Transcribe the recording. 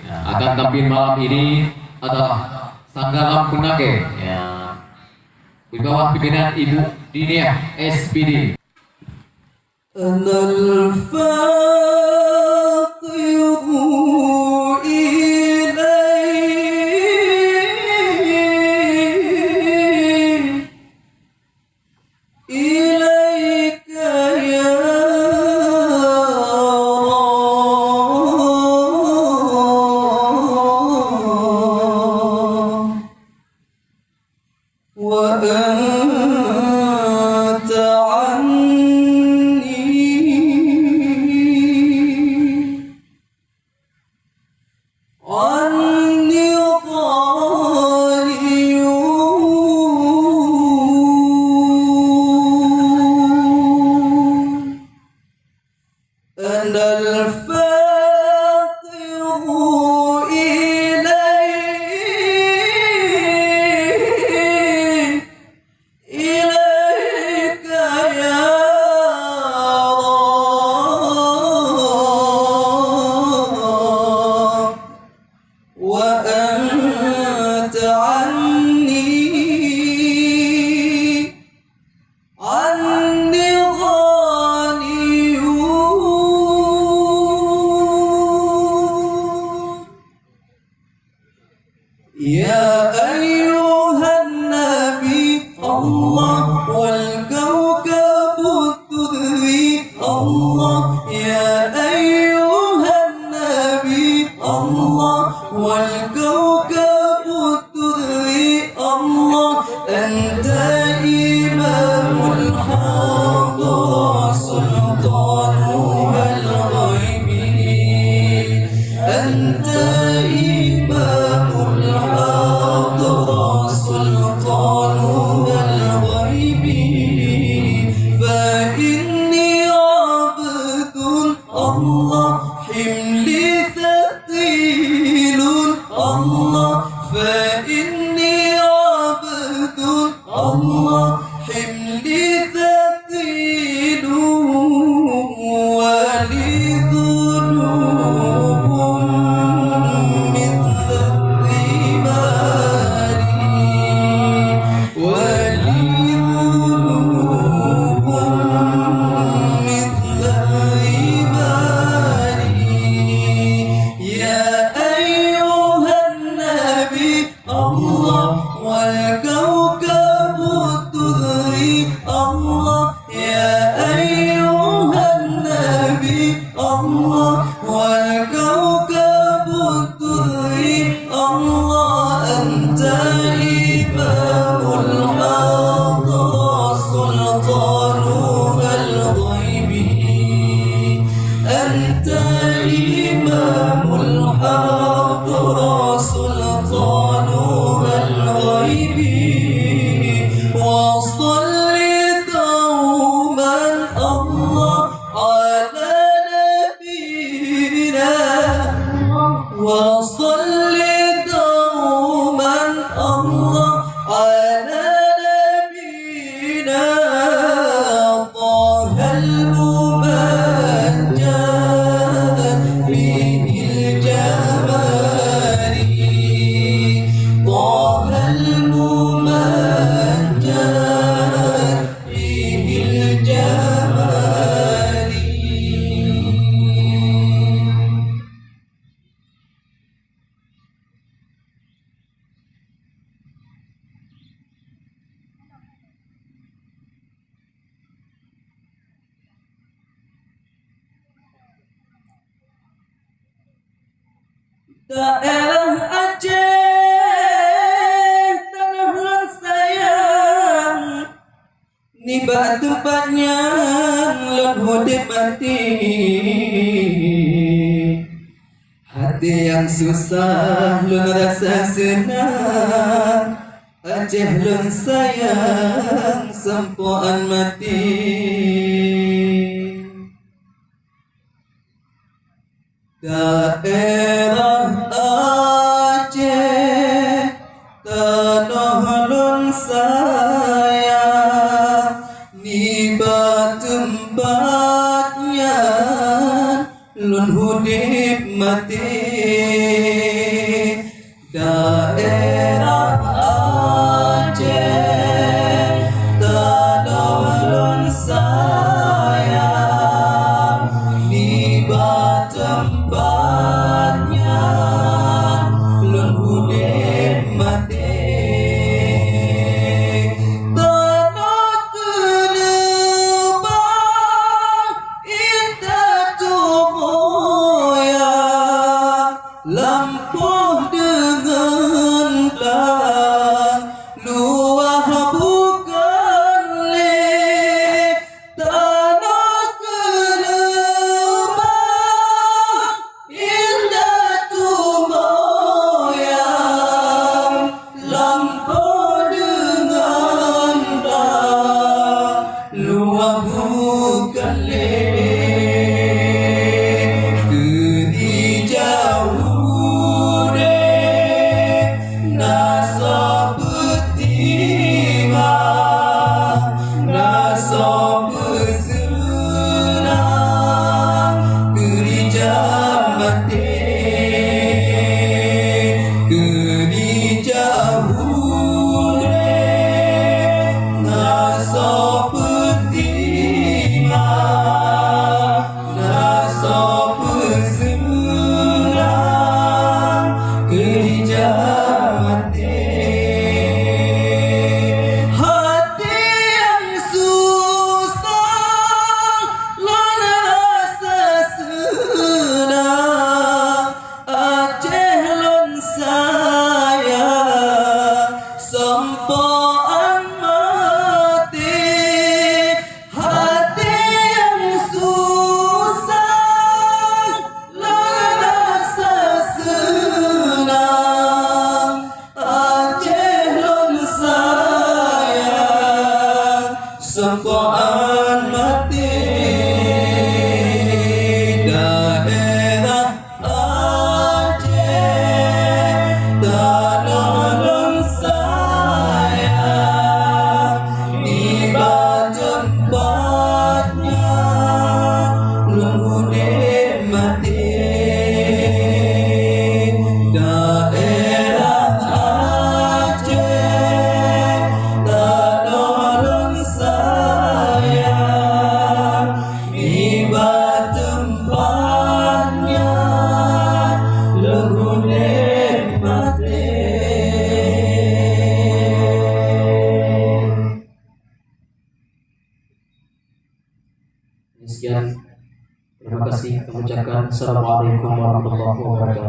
akan tampil malam ini adalah Sanggalam Punake ya, di bawah pimpinan Ibu Dinia SPD. وأنت عني غني أنا الفاقر إليك يا رب وأنت عني غني يا أيها النبي الله والكوكب الدري الله يا أيها النبي الله والكوكب الدري الله أنت إمام الحاضر سلطانها الغيب أنت إمام الحاضر سلطانها الغيب فإني عبد الله حملي ثقيل الله فإني عبد الله حملي ثقيل ولي ذنوب مثل الرمال ولي ذنوب مثل الرمال يا أيها النبي الله والكوكب الدري الله يا أيها النبي الله والكوكب الدري الله أنت إمام الحاضر سلطانها الغيب أنت إمام الحاضر سلطانها الغيب وصل دوما الله على نبينا وصل دوما الله على نبينا طه الممجد به الجمال طه الممجد به الجمال daerah Aceh tanah nan sayang nibak tempatnya lan hodep mati hati yang susah lun rasa senang Aceh lun sayang sempoan mati daerah Aceh tanah lun sayang niba tempatnya lun hudip mati lampuh dengan belang, luah bukan leh, tanah kelemah, indah tumoyang, lampuh dengan belang, luah bukan leh. Sempoan mati daerah Aceh, tanah lem saya, tiba tempatnya lungguh mati. Daerah Aceh, tanah lem saya, tiba tempatnya lungguh mati. Sekian, terima kasih. Kami ucapkan Assalamualaikum warahmatullahi wabarakatuh.